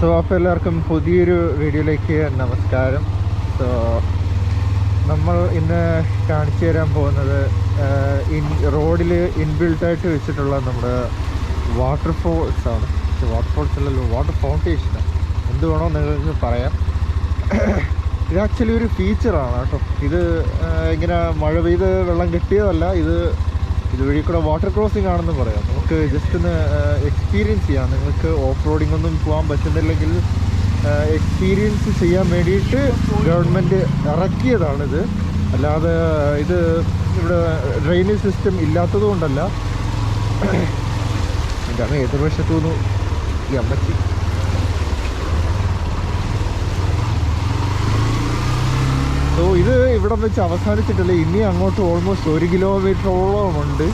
So അപ്പോൾ എല്ലാവർക്കും പുതിയൊരു വീഡിയോയിലേക്ക് നമസ്കാരം. സോ നമ്മൾ ഇന്ന് കാണിച്ചു തരാൻ പോകുന്നത് റോഡിൽ ഇൻബിൽട്ടായിട്ട് വെച്ചിട്ടുള്ള നമ്മുടെ വാട്ടർഫോൾസ് ആണ്. വാട്ടർഫോൾസ് അല്ലല്ലോ, വാട്ടർ ഫൗണ്ടേഷനാണ്, എന്ത് വേണോ നിങ്ങൾക്ക് പറയാം. ഇത് ആക്ച്വലി ഒരു ഫീച്ചറാണ് കേട്ടോ. ഇത് ഇങ്ങനെ മഴ പെയ്ത് വെള്ളം കെട്ടിയതല്ല, ഇതുവഴി കൂടെ വാട്ടർ ക്രോസിംഗ് ആണെന്ന് പറയാം. നമുക്ക് ജസ്റ്റ് ഒന്ന് എക്സ്പീരിയൻസ് ചെയ്യാം. നിങ്ങൾക്ക് ഓഫ് റോഡിംഗ് ഒന്നും പോകാൻ പറ്റുന്നില്ലെങ്കിൽ എക്സ്പീരിയൻസ് ചെയ്യാൻ വേണ്ടിയിട്ട് ഗവൺമെൻറ് ഇറക്കിയതാണിത്. അല്ലാതെ ഇത് ഇവിടെ ഡ്രെയിനേജ് സിസ്റ്റം ഇല്ലാത്തത് കൊണ്ടല്ല. എൻ്റെ അങ്ങ് എതിർവശത്തു നിന്ന് ഈ അമ്മച്ചി ഇത് ഇവിടെ വെച്ച് അവസാനിച്ചിട്ടില്ല. ഇനി അങ്ങോട്ട് ഓൾമോസ്റ്റ് 1 കിലോമീറ്ററോളം ഉണ്ട്.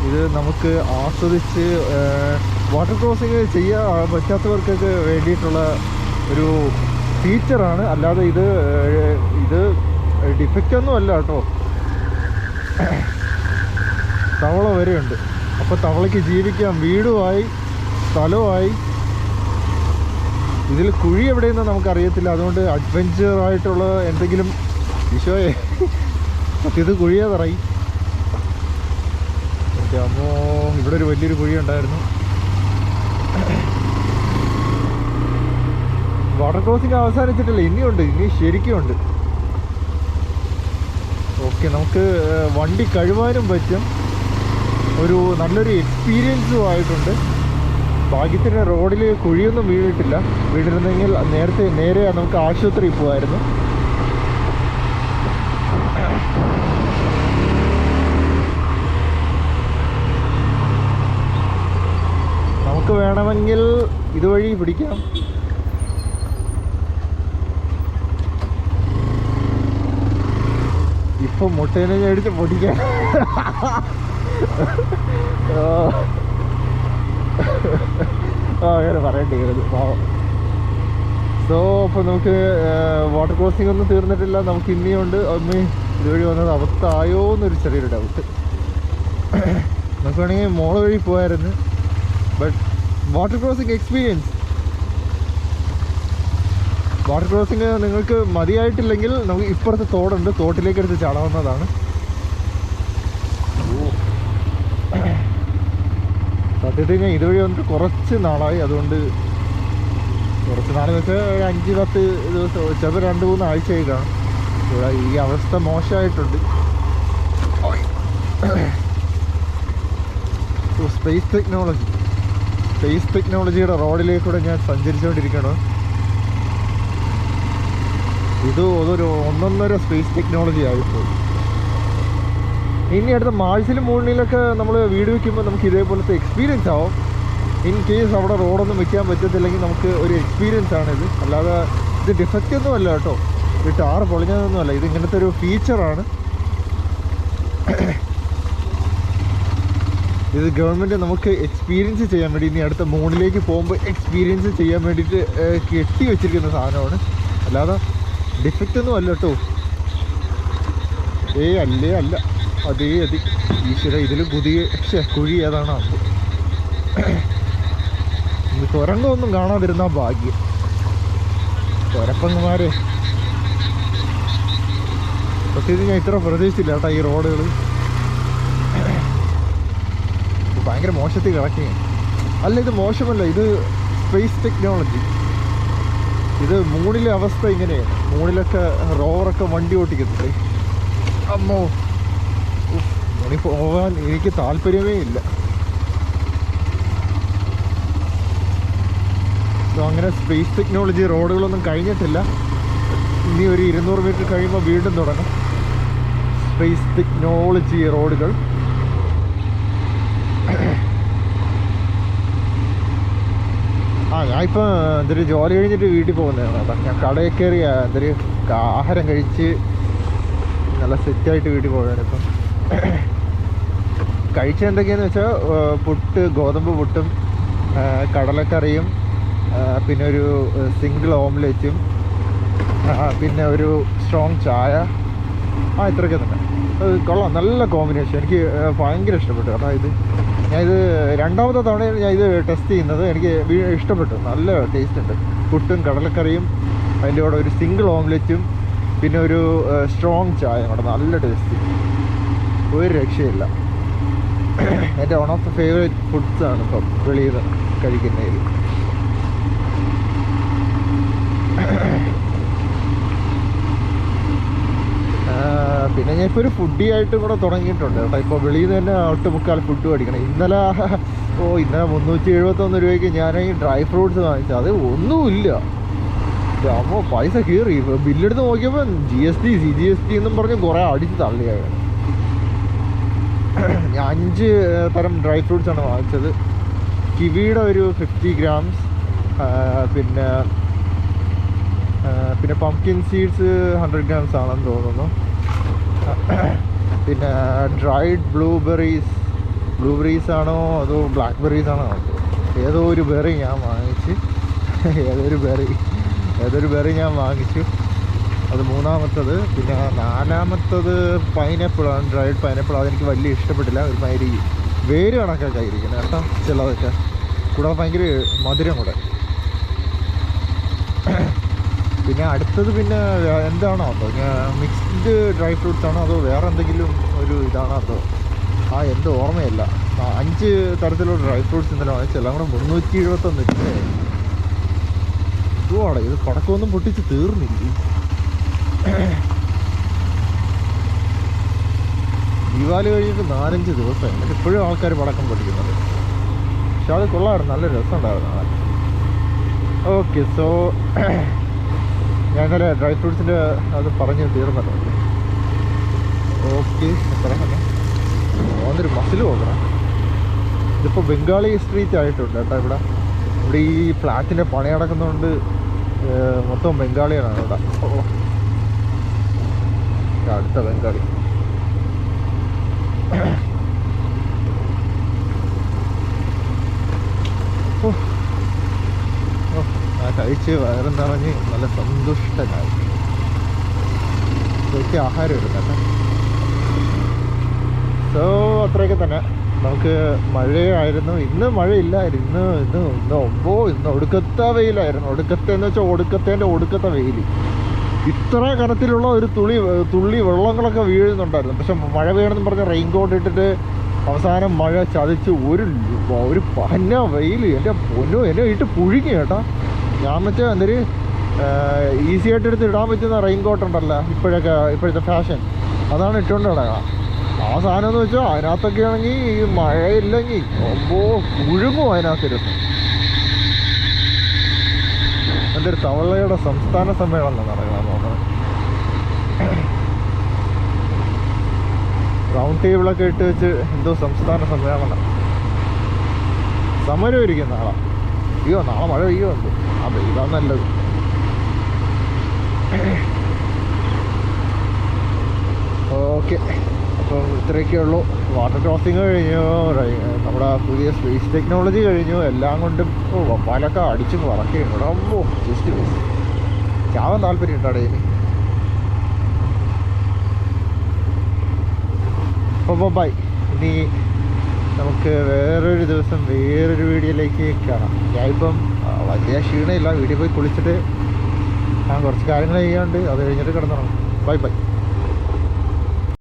ഇത് നമുക്ക് ആസ്വദിച്ച് വാട്ടർ ക്രോസിങ് ചെയ്യാൻ പറ്റാത്തവർക്കൊക്കെ വേണ്ടിയിട്ടുള്ള ഒരു ഫീച്ചറാണ്. അല്ലാതെ ഇത് ഡിഫക്റ്റ് ഒന്നും അല്ല കേട്ടോ. തവള വരെയുണ്ട്. അപ്പോൾ തവളയ്ക്ക് ജീവിക്കാം, വീടുമായി സ്ഥലമായി. ഇതിൽ കുഴി എവിടെയെന്ന് നമുക്കറിയത്തില്ല. അതുകൊണ്ട് അഡ്വഞ്ചറായിട്ടുള്ള എന്തെങ്കിലും ഈശോയെ ഇത് കുഴിയാ തറയി. അമ്മോ, ഇവിടെ ഒരു വലിയൊരു കുഴി ഉണ്ടായിരുന്നു. വാട്ടർ ക്രോസിംഗ് അവസാനിച്ചിട്ടില്ല, ഇനിയുണ്ട്, ഇനി ശരിക്കും ഉണ്ട്. ഓക്കെ, നമുക്ക് വണ്ടി കഴുകാനും പറ്റും. നല്ലൊരു എക്സ്പീരിയൻസും ആയിട്ടുണ്ട്. ഭാഗ്യത്തിന് റോഡിൽ കുഴിയൊന്നും വീണിട്ടില്ല. വീണിരുന്നെങ്കിൽ നേരെ നമുക്ക് ആശുപത്രിയിൽ പോകുമായിരുന്നു. നമുക്ക് വേണമെങ്കിൽ ഇതുവഴി പിടിക്കാം. ഇപ്പൊ മുട്ടേനെ അടിച്ച് പൊടിക്കാം. അങ്ങനെ പറയണ്ടേത് പാവം. സോ അപ്പോൾ നമുക്ക് വാട്ടർ ക്രോസിംഗ് ഒന്നും തീർന്നിട്ടില്ല. നമുക്ക് ഇനിയുണ്ട്. അമ്മ ഇതുവഴി വന്നത് അവസ്ഥ ആയോ എന്നൊരു ചെറിയൊരു ഡൗട്ട്. നമുക്ക് വേണമെങ്കിൽ മോള് വഴി പോയായിരുന്നു. But water crossing experience, water crossing നിങ്ങൾക്ക് മതിയായിട്ടില്ലെങ്കിൽ നമുക്ക് ഇപ്പുറത്തെ തോടുണ്ട്, തോട്ടിലേക്ക് എടുത്ത് ചാടാവുന്നതാണ്. സത്യത്തിൽ ഞാൻ ഇതുവഴി വന്നിട്ട് കുറച്ച് നാളായി. അതുകൊണ്ട് കുറച്ച് നാളെന്ന് വെച്ചാൽ 5-10 ദിവസം, ചിലപ്പോൾ 2-3 ആഴ്ചയായി കാണും. ഇവിടെ ഈ അവസ്ഥ മോശമായിട്ടുണ്ട്. സ്പേസ് ടെക്നോളജിയുടെ റോഡിലേക്കൂടെ ഞാൻ സഞ്ചരിച്ചുകൊണ്ടിരിക്കണം. ഇത് ഒന്നൊന്നര സ്പേസ് ടെക്നോളജി ആയിപ്പോയി. ഇനി അടുത്ത മാഴ്സിലും മൂന്നിലൊക്കെ നമ്മൾ വീട് വയ്ക്കുമ്പോൾ നമുക്ക് ഇതേപോലത്തെ എക്സ്പീരിയൻസ് ആവും. ഇൻ കേസ് അവിടെ റോഡൊന്നും വെക്കാൻ പറ്റത്തില്ലെങ്കിൽ നമുക്ക് ഒരു എക്സ്പീരിയൻസ് ആണിത്. അല്ലാതെ ഇത് ഡിഫക്റ്റ് ഒന്നും അല്ല കേട്ടോ. ഇത് ടാറ് പൊളിഞ്ഞതൊന്നുമല്ല. ഇത് ഇങ്ങനത്തെ ഒരു ഫീച്ചറാണ്. ഇത് ഗവൺമെൻറ് നമുക്ക് എക്സ്പീരിയൻസ് ചെയ്യാൻ വേണ്ടി, ഇനി അടുത്ത മൂണിലേക്ക് പോകുമ്പോൾ എക്സ്പീരിയൻസ് ചെയ്യാൻ വേണ്ടിയിട്ട് കെട്ടി വെച്ചിരിക്കുന്ന സാധനമാണ്. അല്ലാതെ ഡിഫക്റ്റ് ഒന്നും അല്ല കേട്ടോ. അല്ല അതേ ഈശ്വര, ഇതിൽ പുതിയ കുഴി ഏതാണ്? കുരങ്ങൊന്നും കാണാതിരുന്ന ഭാഗ്യം. കുരപ്പന്മാരെ പ്രത്യേകിച്ച് ഞാൻ ഇത്ര പ്രതീക്ഷിച്ചില്ല കേട്ടോ. ഈ റോഡുകൾ ഭയങ്കര മോശത്തിൽ കിടക്കുകയാണ്. അല്ല, ഇത് മോശമല്ല, ഇത് സ്പേസ് ടെക്നോളജി. ഇത് മൂണിലെ അവസ്ഥ ഇങ്ങനെയാണ്. മൂണിലൊക്കെ റോവറൊക്കെ വണ്ടി ഓട്ടിക്കത്തില്ലേ. അമ്മോ, മൂണി പോകാൻ എനിക്ക് താല്പര്യമേ ഇല്ല. അങ്ങനെ സ്പേസ് ടെക്നോളജി റോഡുകളൊന്നും കഴിഞ്ഞിട്ടില്ല. ഇനി ഒരു 200 മീറ്റർ കഴിയുമ്പോൾ വീണ്ടും തുടങ്ങും സ്പേസ് ടെക്നോളജി റോഡുകൾ. ഞാനിപ്പോൾ എന്തൊരു ജോലി കഴിഞ്ഞിട്ട് വീട്ടിൽ പോകുന്നതാണ് കേട്ടോ. ഞാൻ കടയിൽ കയറി എന്തൊരു ആഹാരം കഴിച്ച് നല്ല സെറ്റായിട്ട് വീട്ടിൽ പോവുകയാണ് ഇപ്പം. കഴിച്ചത് എന്തൊക്കെയാണെന്ന് വെച്ചാൽ ഗോതമ്പ് പുട്ടും കടലക്കറിയും, പിന്നെ ഒരു സിംഗിൾ ഓംലെറ്റും, പിന്നെ ഒരു സ്ട്രോങ് ചായ. ഇത്രയൊക്കെ തന്നെ. കൊള്ളാം, നല്ല കോമ്പിനേഷൻ. എനിക്ക് ഭയങ്കര ഇഷ്ടപ്പെട്ടു. കാരണം ഇത് ഞാനിത് രണ്ടാമത്തെ തവണയാണ് ഞാൻ ഇത് ടെസ്റ്റ് ചെയ്യുന്നത്. എനിക്ക് ഇഷ്ടപ്പെട്ടു, നല്ല ടേസ്റ്റ് ഉണ്ട്. പുട്ടും കടലക്കറിയും അതിൻ്റെ കൂടെ ഒരു സിംഗിൾ ഓംലെറ്റും പിന്നെ ഒരു സ്ട്രോങ് ചായ കൂടെ, നല്ല ടേസ്റ്റ്, ഒരു രക്ഷയില്ല. എൻ്റെ വൺ ഓഫ് ദ ഫേവറേറ്റ് ഫുഡ്സാണ് ഇപ്പം വെളിയിൽ നിന്ന് കഴിക്കുന്നതിൽ. പിന്നെ ഞാൻ ഇപ്പോൾ ഒരു ഫുഡി ആയിട്ടും കൂടെ തുടങ്ങിയിട്ടുണ്ട് കേട്ടോ. ഇപ്പോൾ വെളിയിൽ നിന്ന് തന്നെ ഒട്ടുമുക്കാൽ ഫുഡ് മേടിക്കണം. ഇന്നലെ 371 രൂപയ്ക്ക് ഞാൻ ഈ ഡ്രൈ ഫ്രൂട്ട്സ് വാങ്ങിച്ചത്, അത് ഒന്നുമില്ല. അമ്മോ പൈസ കീറി. ബില്ലെടുത്ത് നോക്കിയപ്പോൾ GST CGST എന്നും പറഞ്ഞ് കുറേ അടിച്ച് തള്ളിയാണ്. ഞാൻ 5 തരം ഡ്രൈ ഫ്രൂട്ട്സാണ് വാങ്ങിച്ചത്. കിവിയുടെ ഒരു 50 grams, പിന്നെ പംകിൻ സീഡ്സ് 100 grams ആണെന്ന് തോന്നുന്നു. പിന്നെ ഡ്രൈഡ് ബ്ലൂബെറീസ് ആണോ അതോ ബ്ലാക്ക്ബെറീസ് ആണോ, ഏതോ ഒരു ബെറി ഞാൻ വാങ്ങിച്ച് ഏതൊരു ബെറി ഞാൻ വാങ്ങിച്ചു. അത് മൂന്നാമത്തത്. പിന്നെ നാലാമത്തത് പൈനാപ്പിളാണ്, ഡ്രൈഡ് പൈനാപ്പിൾ. അതെനിക്ക് വലിയ ഇഷ്ടപ്പെട്ടില്ല. ഒരുമാതിരി വേര് കണക്കൊക്കെ ആയിരിക്കണം കേട്ടോ ചിലതൊക്കെ, കൂടാതെ ഭയങ്കര മധുരം കൂടെ. പിന്നെ അടുത്തത് പിന്നെ എന്താണോ അതോ മിക്സ്ഡ് ഡ്രൈ ഫ്രൂട്ട്സ് ആണോ അതോ വേറെ എന്തെങ്കിലും ഒരു ഇതാണോ അതോ എന്തോ ഓർമ്മയില്ല. 5 തരത്തിലുള്ള ഡ്രൈ ഫ്രൂട്ട്സ് ഇന്നലെ വാങ്ങിച്ചു. എല്ലാം കൂടെ 371 രൂപ. ഇതുവാടെ ഇത് പടക്കമൊന്നും പൊട്ടിച്ച് തീർന്നില്ല. ദീപാവലി കഴിഞ്ഞിട്ട് 4-5 ദിവസമായി. എന്നിട്ട് ഇപ്പോഴും ആൾക്കാർ പടക്കം പൊട്ടിക്കുന്നത്. പക്ഷെ അത് കൊള്ളായിരുന്നു, നല്ല രസമുണ്ടായിരുന്നു. ഓക്കെ, സോ ഞാൻ ഇന്നലെ ഡ്രൈ ഫ്രൂട്ട്സിൻ്റെ അത് പറഞ്ഞ് തീർന്നിട്ടുണ്ട്. ഓക്കെ, പറയാം ഒന്നൊരു മസിൽ നോക്കണം. ഇതിപ്പോൾ ബംഗാളി സ്ട്രീറ്റ് ആയിട്ടുണ്ട് കേട്ടോ. ഇവിടെ ഈ ഫ്ലാറ്റിൻ്റെ പണി നടക്കുന്നതുകൊണ്ട് മൊത്തം ബംഗാളികളാണ് ഇവിടെ. അടുത്ത ബംഗാളി. കഴിച്ച് വയറും നിറഞ്ഞ് നല്ല സന്തുഷ്ടനായി. ഇതൊക്കെ ആഹാരം എടുക്കട്ടെ. സോ അത്രയൊക്കെ തന്നെ. നമുക്ക് മഴയായിരുന്നു, ഇന്ന് മഴയില്ലായിരുന്നു. ഇന്ന് ഒടുക്കത്തെ വെയിലായിരുന്നു. ഒടുക്കത്തെന്ന് വെച്ചാൽ ഒടുക്കത്തെ വെയിൽ. ഇത്ര കനത്തിലുള്ള ഒരു തുള്ളി വെള്ളങ്ങളൊക്കെ വീഴുന്നുണ്ടായിരുന്നു. പക്ഷെ മഴ പെയ്യണമെന്ന് പറഞ്ഞ് റെയിൻ കോട്ട് ഇട്ടിട്ട് അവസാനം മഴ ചതിച്ച് ഒരു പന്ന വെയിൽ. എൻ്റെ പൊന്നോ, എന്നെ ഇട്ട് പുഴുങ്ങി കേട്ടോ. ഞാൻ വെച്ചാൽ എന്തൊരു ഈസി ആയിട്ട് എടുത്ത് ഇടാൻ പറ്റുന്ന റെയിൻ കോട്ട് ഉണ്ടല്ലോ ഇപ്പോഴത്തെ ഫാഷൻ, അതാണ് ഇട്ടുകൊണ്ട് കിടക്കുക. ആ സാധനം എന്ന് വെച്ചാൽ അതിനകത്തൊക്കെ ആണെങ്കിൽ ഈ മഴയില്ലെങ്കിൽ പുഴുങ്ങും അതിനകത്തിരുന്നു. എന്തൊരു തവളയുടെ സംസ്ഥാന സമ്മേളനം നടക്കണം തോന്നുന്നത്. റൗണ്ട് ടേബിളൊക്കെ ഇട്ട് വെച്ച് എന്തോ സംസ്ഥാന സമ്മേളനം, സമരം ഇരിക്കുന്ന നാളെ. നാളെ മഴ പെയ്യുമെന്തോ. ഇതാ നല്ലത്. ഓക്കെ, അപ്പം ഇത്രയൊക്കെ ഉള്ളൂ. വാട്ടർ ക്രോസിങ് കഴിഞ്ഞു, നമ്മുടെ പുതിയ സ്പേസ് ടെക്നോളജി കഴിഞ്ഞു. എല്ലാം കൊണ്ടും വപ്പാലൊക്കെ അടിച്ച് പറക്കുകയാണ് ഇവിടെ. ജസ്റ്റ് ചാവാൻ താല്പര്യം ഉണ്ടോ ഇനി? അപ്പോൾ ബൈ. ഇനി നമുക്ക് വേറൊരു ദിവസം വേറൊരു വീഡിയോയിലേക്ക് കാണാം. ഞാനിപ്പം വലിയ ക്ഷീണമില്ല. വീഡിയോ പോയി കുളിച്ചിട്ട് ഞാൻ കുറച്ച് കാര്യങ്ങൾ ചെയ്യാണ്ട് അത് കഴിഞ്ഞിട്ട് കിടന്നുറങ്ങും. ബൈ.